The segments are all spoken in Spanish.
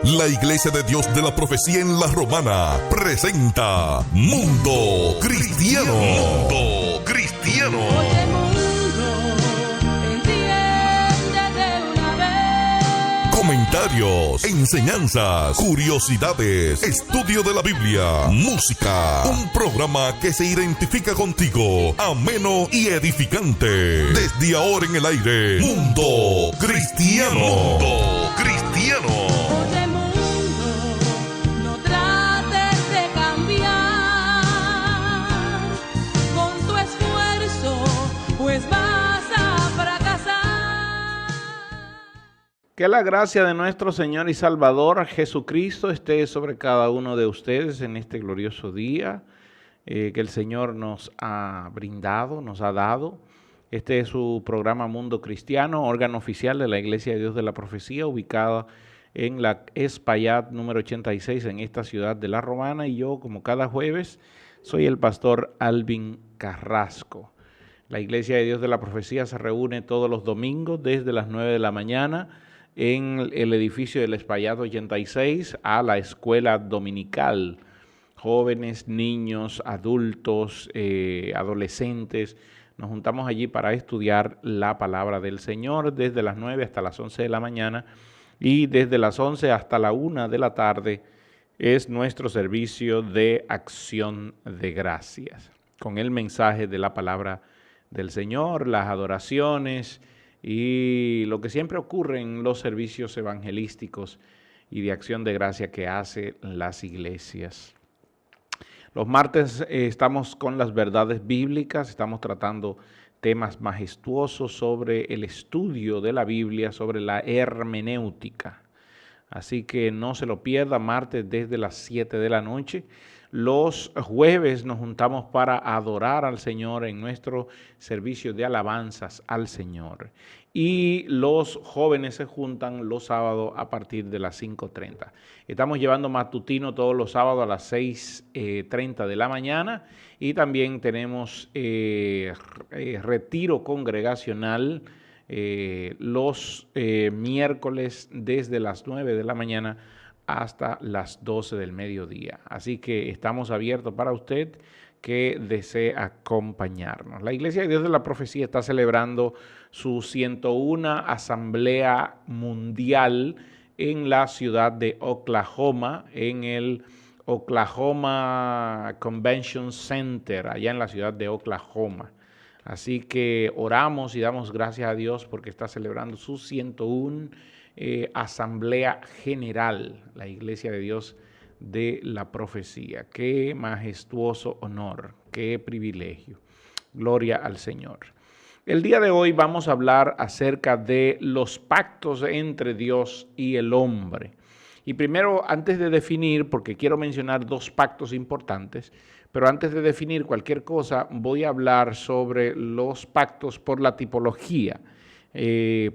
La Iglesia de Dios de la Profecía en La Romana presenta Mundo Cristiano. Mundo Cristiano. Oye, mundo, entiende de una vez. Comentarios, enseñanzas, curiosidades, estudio de la Biblia, música. Un programa que se identifica contigo, ameno y edificante. Desde ahora en el aire, Mundo Cristiano. Mundo Cristiano. Oye, mundo, no trates de cambiar con tu esfuerzo, pues vas a fracasar. Que la gracia de nuestro Señor y Salvador Jesucristo esté sobre cada uno de ustedes en este glorioso día que el Señor nos ha brindado, nos ha dado. Este es su programa Mundo Cristiano, órgano oficial de la Iglesia de Dios de la Profecía, ubicada en la Espaillat número 86 en esta ciudad de La Romana. Y yo, como cada jueves, soy el pastor Alvin Carrasco. La Iglesia de Dios de la Profecía se reúne todos los domingos desde las 9 de la mañana en el edificio del Espaillat 86 a la escuela dominical. Jóvenes, niños, adultos, adolescentes, nos juntamos allí para estudiar la palabra del Señor desde las 9 hasta las 11 de la mañana y desde las 11 hasta la 1 de la tarde es nuestro servicio de acción de gracias, con el mensaje de la palabra del Señor, las adoraciones y lo que siempre ocurre en los servicios evangelísticos y de acción de gracia que hacen las iglesias. Los martes estamos con las verdades bíblicas, estamos tratando temas majestuosos sobre el estudio de la Biblia, sobre la hermenéutica. Así que no se lo pierda, martes desde las 7 de la noche. Los jueves nos juntamos para adorar al Señor en nuestro servicio de alabanzas al Señor. Y los jóvenes se juntan los sábados a partir de las 5:30. Estamos llevando matutino todos los sábados a las 6:30 de la mañana y también tenemos retiro congregacional los miércoles desde las 9 de la mañana hasta las 12 del mediodía. Así que estamos abiertos para usted que desee acompañarnos. La Iglesia de Dios de la Profecía está celebrando su 101 Asamblea Mundial en la ciudad de Oklahoma, en el Oklahoma Convention Center, allá en la ciudad de Oklahoma. Así que oramos y damos gracias a Dios porque está celebrando su 101 Asamblea General, la Iglesia de Dios de la Profecía. Qué majestuoso honor, qué privilegio. Gloria al Señor. El día de hoy vamos a hablar acerca de los pactos entre Dios y el hombre. Y primero, antes de definir, porque quiero mencionar dos pactos importantes, pero antes de definir cualquier cosa, voy a hablar sobre los pactos por la tipología,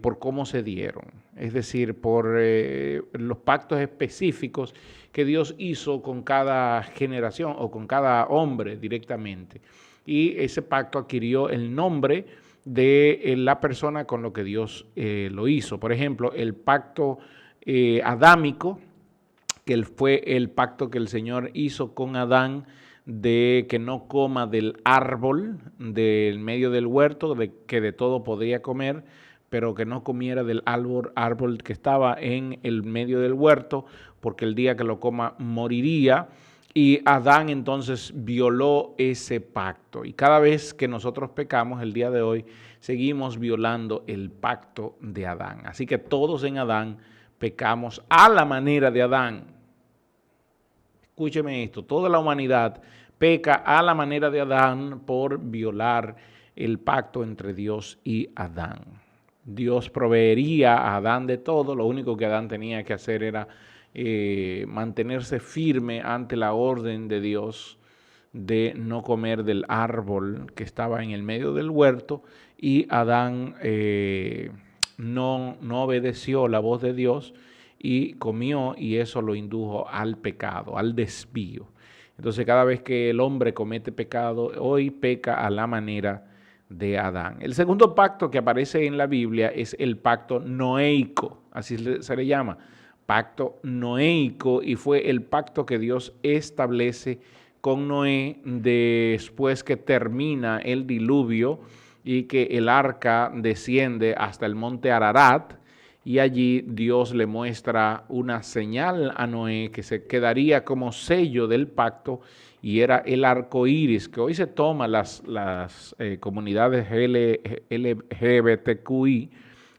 por cómo se dieron. Es decir, por los pactos específicos que Dios hizo con cada generación o con cada hombre directamente. Y ese pacto adquirió el nombre de la persona con lo que Dios lo hizo. Por ejemplo, el pacto adámico, que fue el pacto que el Señor hizo con Adán de que no coma del árbol del medio del huerto, de que de todo podía comer, pero que no comiera del árbol que estaba en el medio del huerto, porque el día que lo coma moriría. Y Adán entonces violó ese pacto. Y cada vez que nosotros pecamos el día de hoy, seguimos violando el pacto de Adán. Así que todos en Adán pecamos a la manera de Adán. Escúcheme esto, toda la humanidad peca a la manera de Adán por violar el pacto entre Dios y Adán. Dios proveería a Adán de todo, lo único que Adán tenía que hacer era mantenerse firme ante la orden de Dios de no comer del árbol que estaba en el medio del huerto, y Adán no obedeció la voz de Dios y comió, y eso lo indujo al pecado, al desvío. Entonces cada vez que el hombre comete pecado, hoy peca a la manera de Adán. El segundo pacto que aparece en la Biblia es el pacto noéico, así se le llama, pacto noéico, y fue el pacto que Dios establece con Noé después que termina el diluvio y que el arca desciende hasta el monte Ararat, y allí Dios le muestra una señal a Noé que se quedaría como sello del pacto, y era el arco iris, que hoy se toma las comunidades LGBTQI,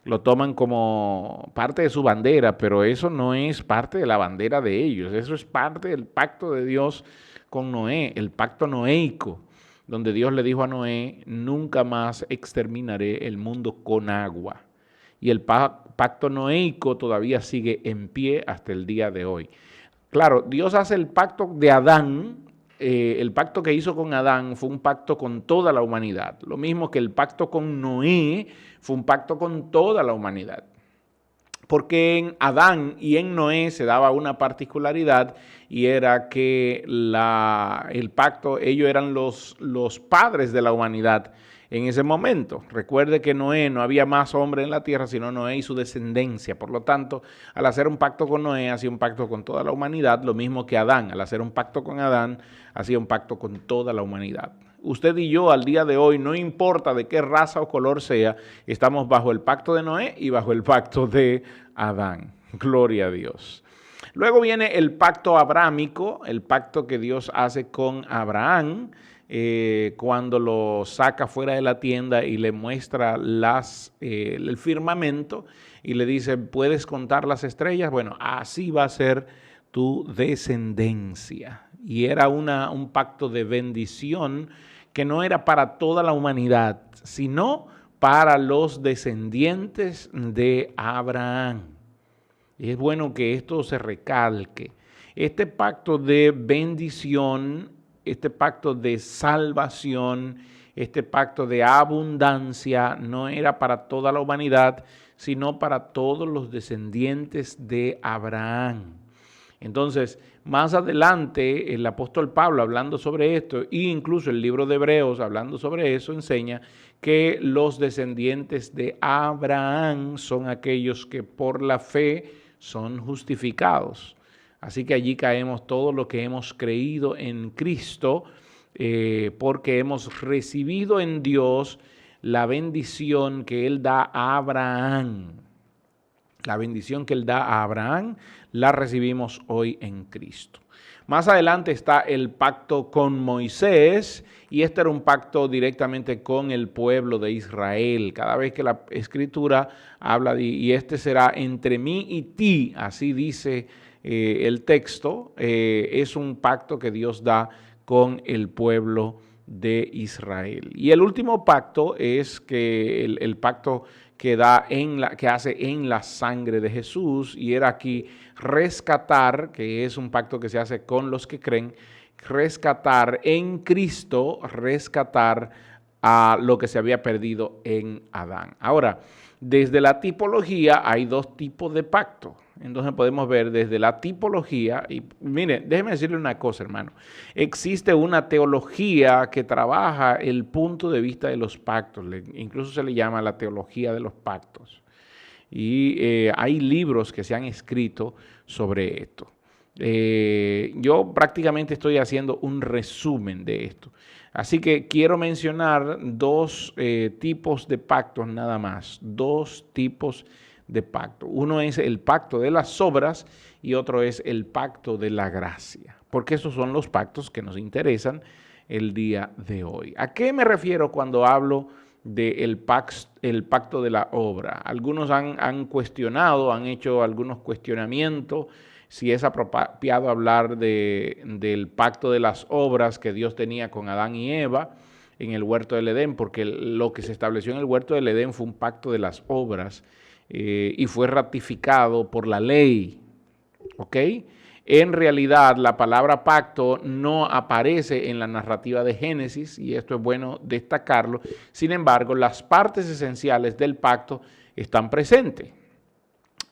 lo toman como parte de su bandera, pero eso no es parte de la bandera de ellos, eso es parte del pacto de Dios con Noé, el pacto noéico, donde Dios le dijo a Noé: nunca más exterminaré el mundo con agua. Y el pacto noéico todavía sigue en pie hasta el día de hoy. Claro, Dios hace el pacto de Adán. El pacto que hizo con Adán fue un pacto con toda la humanidad. Lo mismo que el pacto con Noé fue un pacto con toda la humanidad. Porque en Adán y en Noé se daba una particularidad, y era que el pacto, ellos eran los padres de la humanidad en ese momento. Recuerde que Noé, no había más hombre en la tierra sino Noé y su descendencia. Por lo tanto, al hacer un pacto con Noé, hacía un pacto con toda la humanidad, lo mismo que Adán. Al hacer un pacto con Adán, hacía un pacto con toda la humanidad. Usted y yo al día de hoy, no importa de qué raza o color sea, estamos bajo el pacto de Noé y bajo el pacto de Adán. Gloria a Dios. Luego viene el pacto abrámico, el pacto que Dios hace con Abraham cuando lo saca fuera de la tienda y le muestra el firmamento y le dice: ¿puedes contar las estrellas? Bueno, así va a ser tu descendencia. Y era un pacto de bendición que no era para toda la humanidad, sino para los descendientes de Abraham. Y es bueno que esto se recalque. Este pacto de bendición, este pacto de salvación, este pacto de abundancia no era para toda la humanidad, sino para todos los descendientes de Abraham. Entonces, más adelante, el apóstol Pablo, hablando sobre esto, e incluso el libro de Hebreos, hablando sobre eso, enseña que los descendientes de Abraham son aquellos que por la fe son justificados. Así que allí caemos todo lo que hemos creído en Cristo, porque hemos recibido en Dios la bendición que Él da a Abraham. La bendición que Él da a Abraham la recibimos hoy en Cristo. Más adelante está el pacto con Moisés, y este era un pacto directamente con el pueblo de Israel. Cada vez que la Escritura habla de, y este será entre mí y ti, así dice el texto, es un pacto que Dios da con el pueblo de Israel. Y el último pacto es que el pacto que hace en la sangre de Jesús, y era aquí rescatar, que es un pacto que se hace con los que creen, rescatar en Cristo, rescatar a lo que se había perdido en Adán. Ahora, desde la tipología hay dos tipos de pacto. Entonces podemos ver desde la tipología, y mire, déjeme decirle una cosa, hermano. Existe una teología que trabaja el punto de vista de los pactos, incluso se le llama la teología de los pactos. Y hay libros que se han escrito sobre esto. Yo prácticamente estoy haciendo un resumen de esto. Así que quiero mencionar dos tipos de pactos nada más, dos tipos de pacto. Uno es el pacto de las obras y otro es el pacto de la gracia, porque esos son los pactos que nos interesan el día de hoy. ¿A qué me refiero cuando hablo del pacto de la obra? Algunos han cuestionado, han hecho algunos cuestionamientos si es apropiado hablar del pacto de las obras que Dios tenía con Adán y Eva en el huerto del Edén, porque lo que se estableció en el huerto del Edén fue un pacto de las obras y fue ratificado por la ley, ¿ok? En realidad, la palabra pacto no aparece en la narrativa de Génesis, y esto es bueno destacarlo. Sin embargo, las partes esenciales del pacto están presentes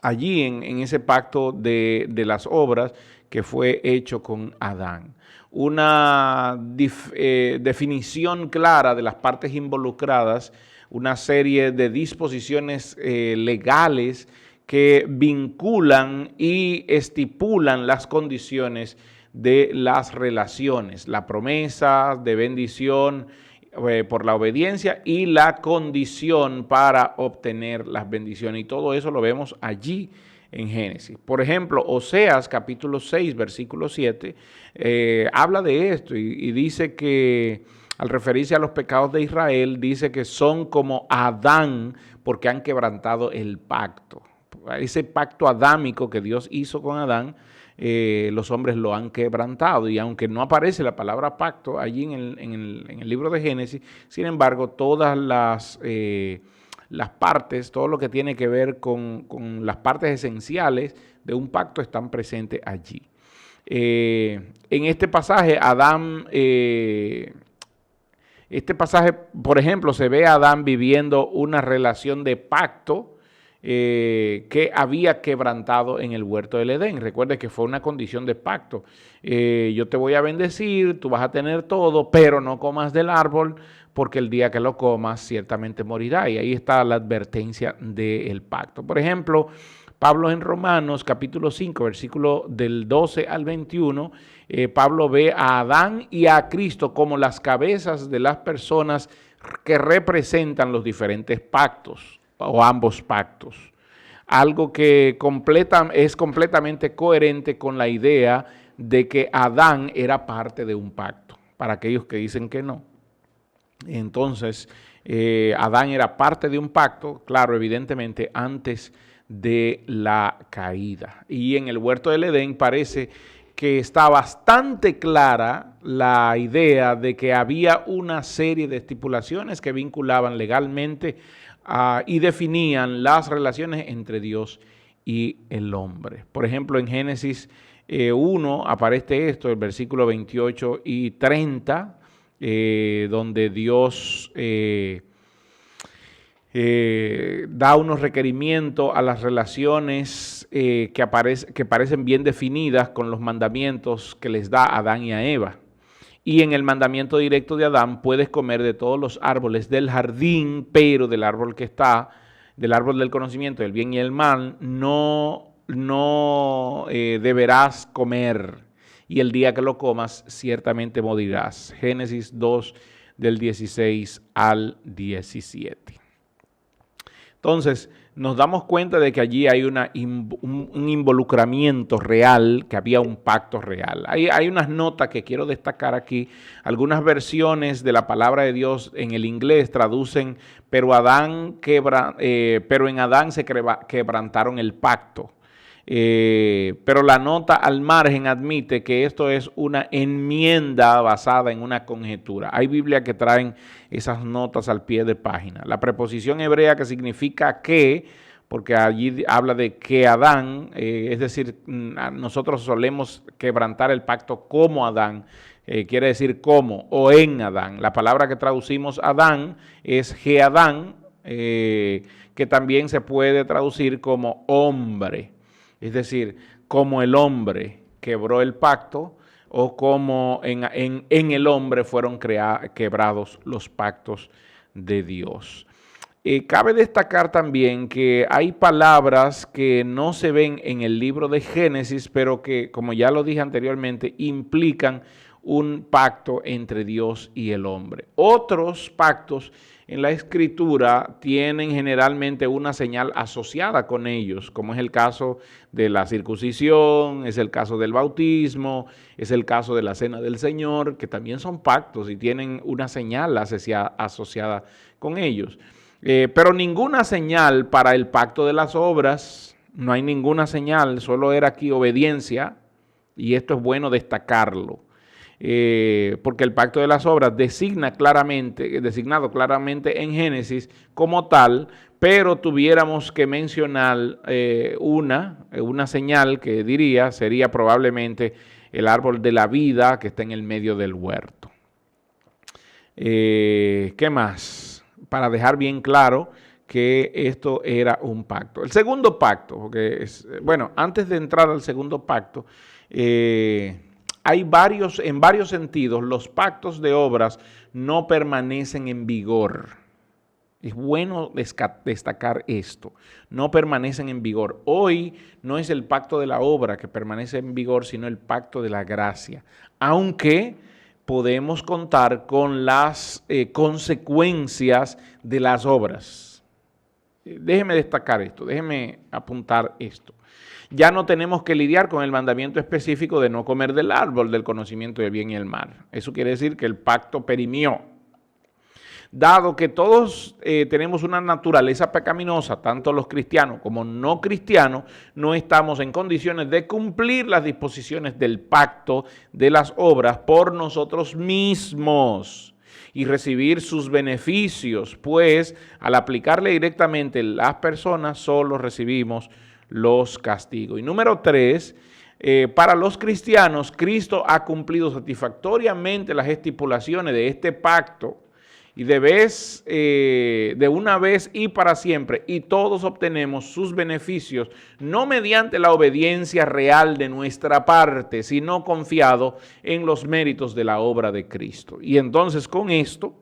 allí en ese pacto de las obras que fue hecho con Adán. Una definición clara de las partes involucradas, una serie de disposiciones legales que vinculan y estipulan las condiciones de las relaciones, la promesa de bendición por la obediencia y la condición para obtener las bendiciones. Y todo eso lo vemos allí en Génesis. Por ejemplo, Oseas capítulo 6, versículo 7, habla de esto y dice que al referirse a los pecados de Israel, dice que son como Adán porque han quebrantado el pacto. Ese pacto adámico que Dios hizo con Adán, los hombres lo han quebrantado, y aunque no aparece la palabra pacto allí en el libro de Génesis, sin embargo, todas las partes, todo lo que tiene que ver con las partes esenciales de un pacto están presentes allí. En este pasaje, por ejemplo, se ve a Adán viviendo una relación de pacto que había quebrantado en el huerto del Edén. Recuerde que fue una condición de pacto. Yo te voy a bendecir, tú vas a tener todo, pero no comas del árbol, porque el día que lo comas ciertamente morirá. Y ahí está la advertencia del pacto. Por ejemplo, Pablo en Romanos capítulo 5, versículo del 12 al 21, Pablo ve a Adán y a Cristo como las cabezas de las personas que representan los diferentes pactos o ambos pactos. Algo que es completamente coherente con la idea de que Adán era parte de un pacto, para aquellos que dicen que no. Entonces, Adán era parte de un pacto, claro, evidentemente, antes de la caída. Y en el huerto del Edén parece que está bastante clara la idea de que había una serie de estipulaciones que vinculaban legalmente y definían las relaciones entre Dios y el hombre. Por ejemplo, en Génesis 1 aparece esto, el versículo 28 y 30, donde Dios da unos requerimientos a las relaciones que parecen bien definidas con los mandamientos que les da a Adán y a Eva. Y en el mandamiento directo de Adán, puedes comer de todos los árboles del jardín, pero del árbol del árbol del conocimiento del bien y el mal, no deberás comer, y el día que lo comas ciertamente morirás. Génesis 2 del 16 al 17. Entonces, nos damos cuenta de que allí hay un involucramiento real, que había un pacto real. Hay unas notas que quiero destacar aquí. Algunas versiones de la palabra de Dios en el inglés traducen, pero en Adán se quebrantaron el pacto. Pero la nota al margen admite que esto es una enmienda basada en una conjetura. Hay Biblias que traen esas notas al pie de página. La preposición hebrea que significa que, porque allí habla de que Adán, es decir, nosotros solemos quebrantar el pacto como Adán, quiere decir como o en Adán. La palabra que traducimos Adán es Geadán, que también se puede traducir como hombre. Es decir, como el hombre quebró el pacto, o como en el hombre fueron quebrados los pactos de Dios. Cabe destacar también que hay palabras que no se ven en el libro de Génesis, pero que, como ya lo dije anteriormente, implican un pacto entre Dios y el hombre. Otros pactos en la Escritura tienen generalmente una señal asociada con ellos, como es el caso de la circuncisión, es el caso del bautismo, es el caso de la Cena del Señor, que también son pactos y tienen una señal asociada con ellos. Pero ninguna señal para el pacto de las obras, no hay ninguna señal, solo era aquí obediencia, y esto es bueno destacarlo. Porque el pacto de las obras designado claramente en Génesis como tal, pero tuviéramos que mencionar una señal que sería probablemente el árbol de la vida que está en el medio del huerto. ¿Qué más? Para dejar bien claro que esto era un pacto. El segundo pacto, porque antes de entrar al segundo pacto, en varios sentidos, los pactos de obras no permanecen en vigor. Es bueno destacar esto. No permanecen en vigor. Hoy no es el pacto de la obra que permanece en vigor, sino el pacto de la gracia. Aunque podemos contar con las consecuencias de las obras. Déjeme destacar esto, déjeme apuntar esto. Ya no tenemos que lidiar con el mandamiento específico de no comer del árbol del conocimiento del bien y el mal. Eso quiere decir que el pacto perimió. Dado que todos tenemos una naturaleza pecaminosa, tanto los cristianos como no cristianos, no estamos en condiciones de cumplir las disposiciones del pacto de las obras por nosotros mismos y recibir sus beneficios, pues al aplicarle directamente las personas solo recibimos los castigos. Y número 3, para los cristianos, Cristo ha cumplido satisfactoriamente las estipulaciones de este pacto y de una vez y para siempre, y todos obtenemos sus beneficios, no mediante la obediencia real de nuestra parte, sino confiado en los méritos de la obra de Cristo. Y entonces con esto,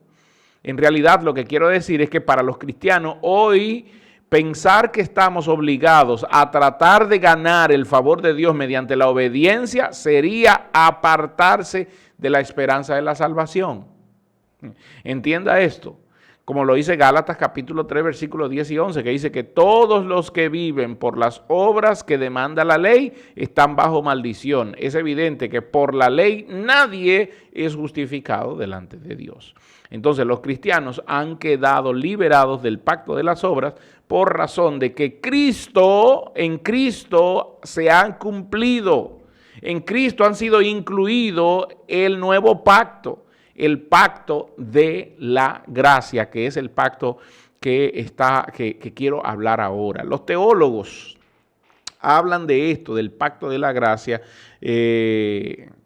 en realidad lo que quiero decir es que para los cristianos hoy, pensar que estamos obligados a tratar de ganar el favor de Dios mediante la obediencia sería apartarse de la esperanza de la salvación. Entienda esto, como lo dice Gálatas capítulo 3, versículos 10 y 11, que dice que todos los que viven por las obras que demanda la ley están bajo maldición. Es evidente que por la ley nadie es justificado delante de Dios. Entonces los cristianos han quedado liberados del pacto de las obras por razón de que en Cristo se han cumplido. En Cristo han sido incluido el nuevo pacto. El pacto de la gracia, que es el pacto que quiero hablar ahora. Los teólogos hablan de esto, del pacto de la gracia,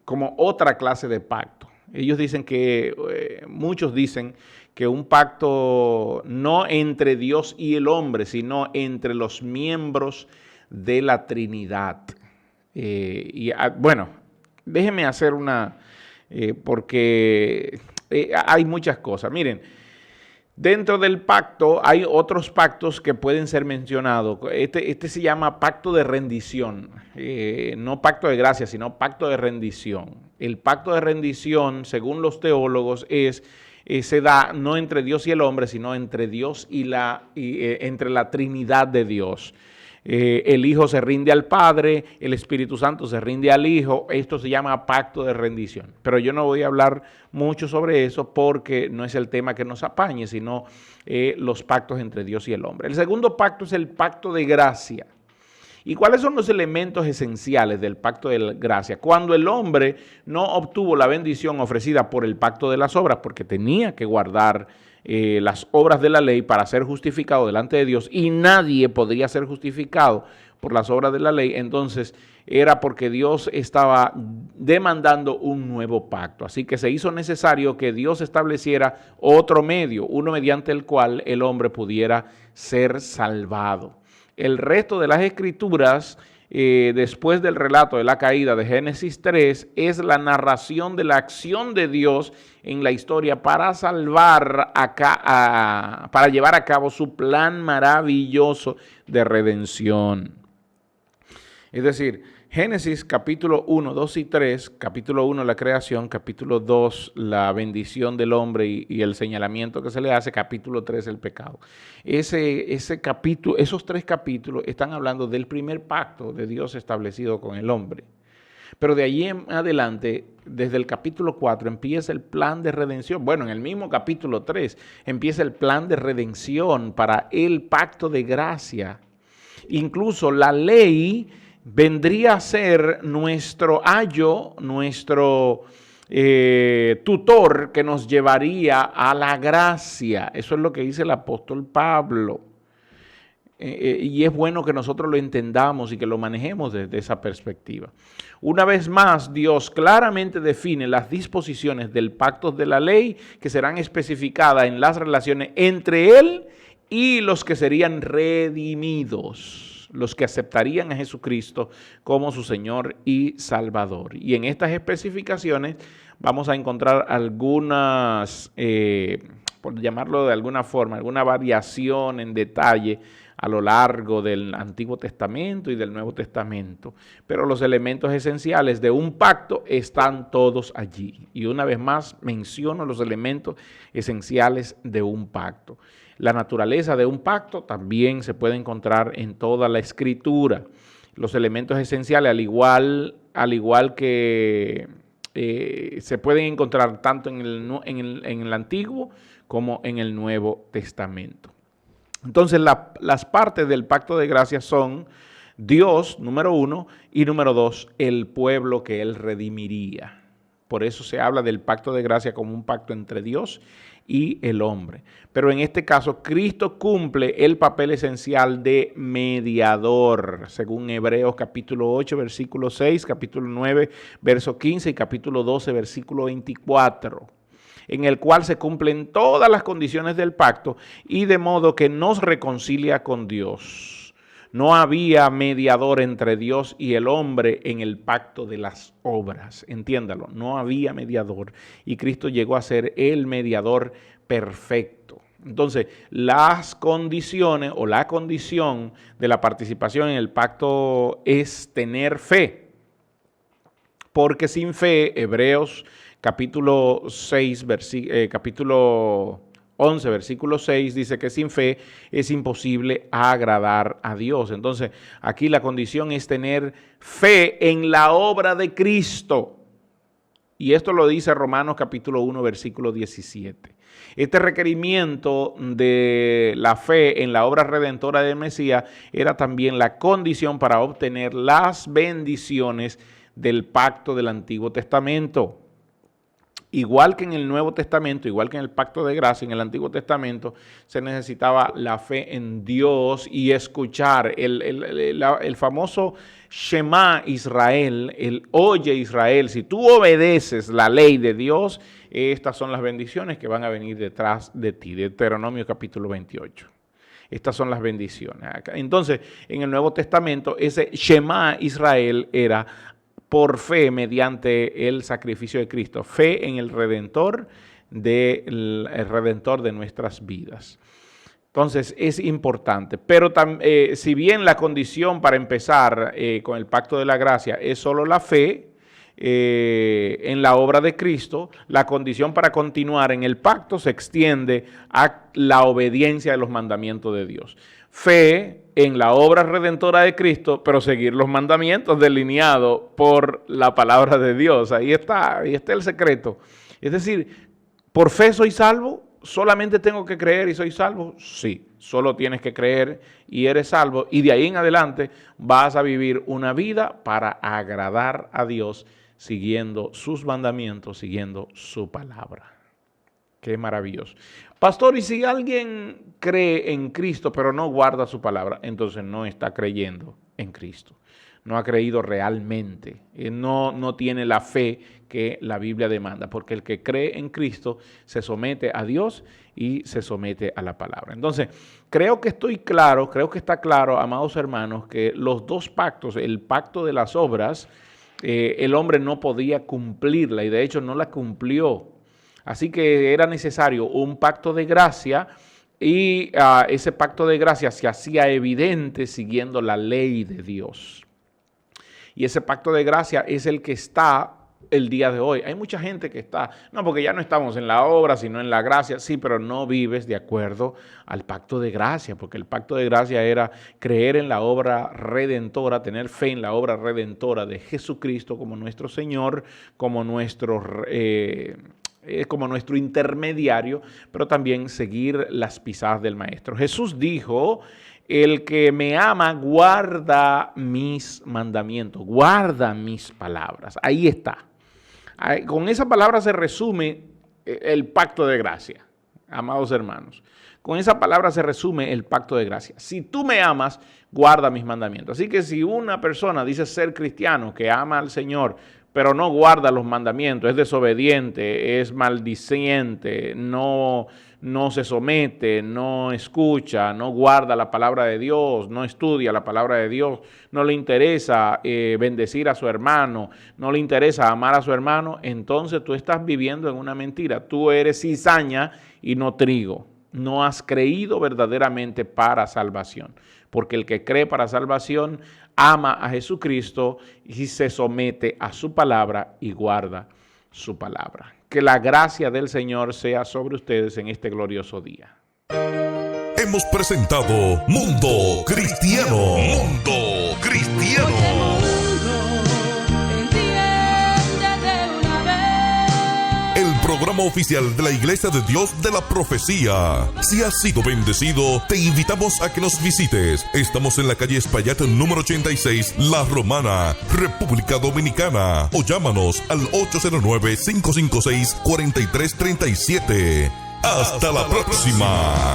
como otra clase de pacto. Ellos dicen muchos dicen que un pacto no entre Dios y el hombre, sino entre los miembros de la Trinidad. Bueno, déjenme hacer porque hay muchas cosas. Miren, dentro del pacto hay otros pactos que pueden ser mencionados. Este se llama pacto de rendición, no pacto de gracia, sino pacto de rendición. El pacto de rendición, según los teólogos, se da no entre Dios y el hombre, sino entre Dios entre la Trinidad de Dios. El Hijo se rinde al Padre, el Espíritu Santo se rinde al Hijo. Esto se llama pacto de rendición. Pero yo no voy a hablar mucho sobre eso porque no es el tema que nos apañe, sino los pactos entre Dios y el hombre. El segundo pacto es el pacto de gracia. ¿Y cuáles son los elementos esenciales del pacto de gracia? Cuando el hombre no obtuvo la bendición ofrecida por el pacto de las obras, porque tenía que guardar las obras de la ley para ser justificado delante de Dios, y nadie podría ser justificado por las obras de la ley, entonces era porque Dios estaba demandando un nuevo pacto. Así que se hizo necesario que Dios estableciera otro medio, uno mediante el cual el hombre pudiera ser salvado. El resto de las escrituras, después del relato de la caída de Génesis 3, es la narración de la acción de Dios en la historia para para llevar a cabo su plan maravilloso de redención. Es decir, Génesis capítulo 1, 2 y 3, capítulo 1 la creación, capítulo 2 la bendición del hombre y el señalamiento que se le hace, capítulo 3 el pecado. Esos tres capítulos están hablando del primer pacto de Dios establecido con el hombre. Pero de allí en adelante, desde el capítulo 4, empieza el plan de redención. Bueno, en el mismo capítulo 3 empieza el plan de redención para el pacto de gracia. Incluso la ley vendría a ser nuestro ayo, nuestro tutor que nos llevaría a la gracia. Eso es lo que dice el apóstol Pablo. Y es bueno que nosotros lo entendamos y que lo manejemos desde esa perspectiva. Una vez más, Dios claramente define las disposiciones del pacto de la ley que serán especificadas en las relaciones entre Él y los que serían redimidos, los que aceptarían a Jesucristo como su Señor y Salvador. Y en estas especificaciones vamos a encontrar algunas por llamarlo de alguna forma, alguna variación en detalle a lo largo del Antiguo Testamento y del Nuevo Testamento. Pero los elementos esenciales de un pacto están todos allí. Y una vez más menciono los elementos esenciales de un pacto. La naturaleza de un pacto también se puede encontrar en toda la Escritura. Los elementos esenciales, al igual que se pueden encontrar tanto en el Antiguo como en el Nuevo Testamento. Entonces, las partes del pacto de gracia son Dios, número 1, y número 2, el pueblo que Él redimiría. Por eso se habla del pacto de gracia como un pacto entre Dios y el hombre. Pero en este caso, Cristo cumple el papel esencial de mediador, según Hebreos capítulo 8, versículo 6, capítulo 9, verso 15 y capítulo 12, versículo 24. En el cual se cumplen todas las condiciones del pacto y de modo que nos reconcilia con Dios. No había mediador entre Dios y el hombre en el pacto de las obras. Entiéndalo, no había mediador y Cristo llegó a ser el mediador perfecto. Entonces, las condiciones o la condición de la participación en el pacto es tener fe. Porque sin fe, Hebreos capítulo 11, versículo 6, dice que sin fe es imposible agradar a Dios. Entonces, aquí la condición es tener fe en la obra de Cristo. Y esto lo dice Romanos capítulo 1, versículo 17. Este requerimiento de la fe en la obra redentora del Mesías era también la condición para obtener las bendiciones del pacto del Antiguo Testamento. Igual que en el Nuevo Testamento, igual que en el pacto de gracia, en el Antiguo Testamento, se necesitaba la fe en Dios y escuchar el famoso Shema Israel, el oye Israel. Si tú obedeces la ley de Dios, estas son las bendiciones que van a venir detrás de ti. Deuteronomio capítulo 28. Estas son las bendiciones. Entonces, en el Nuevo Testamento, ese Shema Israel era por fe mediante el sacrificio de Cristo, fe en el Redentor de nuestras vidas. Entonces es importante, pero si bien la condición para empezar con el pacto de la gracia es solo la fe en la obra de Cristo, la condición para continuar en el pacto se extiende a la obediencia de los mandamientos de Dios. Fe en la obra redentora de Cristo, pero seguir los mandamientos delineados por la palabra de Dios. Ahí está el secreto. Es decir, ¿por fe soy salvo? ¿Solamente tengo que creer y soy salvo? Sí, solo tienes que creer y eres salvo. Y de ahí en adelante vas a vivir una vida para agradar a Dios, siguiendo sus mandamientos, siguiendo su palabra. Qué maravilloso. Pastor, y si alguien cree en Cristo pero no guarda su palabra, entonces no está creyendo en Cristo. No ha creído realmente. No tiene la fe que la Biblia demanda, porque el que cree en Cristo se somete a Dios y se somete a la palabra. Entonces, creo que está claro, amados hermanos, que los dos pactos, el pacto de las obras, el hombre no podía cumplirla y de hecho no la cumplió. Así que era necesario un pacto de gracia y ese pacto de gracia se hacía evidente siguiendo la ley de Dios. Y ese pacto de gracia es el que está el día de hoy. Hay mucha gente que está, no, porque ya no estamos en la obra, sino en la gracia. Sí, pero no vives de acuerdo al pacto de gracia, porque el pacto de gracia era creer en la obra redentora, tener fe en la obra redentora de Jesucristo como nuestro Señor, como nuestro intermediario, pero también seguir las pisadas del Maestro. Jesús dijo: el que me ama guarda mis mandamientos, guarda mis palabras. Ahí está. Con esa palabra se resume el pacto de gracia, amados hermanos. Con esa palabra se resume el pacto de gracia. Si tú me amas, guarda mis mandamientos. Así que si una persona dice ser cristiano, que ama al Señor, pero no guarda los mandamientos, es desobediente, es maldiciente, no se somete, no escucha, no guarda la palabra de Dios, no estudia la palabra de Dios, no le interesa bendecir a su hermano, no le interesa amar a su hermano, entonces tú estás viviendo en una mentira. Tú eres cizaña y no trigo. No has creído verdaderamente para salvación, porque el que cree para salvación ama a Jesucristo y se somete a su palabra y guarda su palabra. Que la gracia del Señor sea sobre ustedes en este glorioso día. Hemos presentado Mundo Cristiano. Mundo Cristiano. El programa oficial de la Iglesia de Dios de la Profecía. Si has sido bendecido, te invitamos a que nos visites. Estamos en la calle Espaillat número 86, La Romana, República Dominicana. O llámanos al 809-556-4337. Hasta la próxima.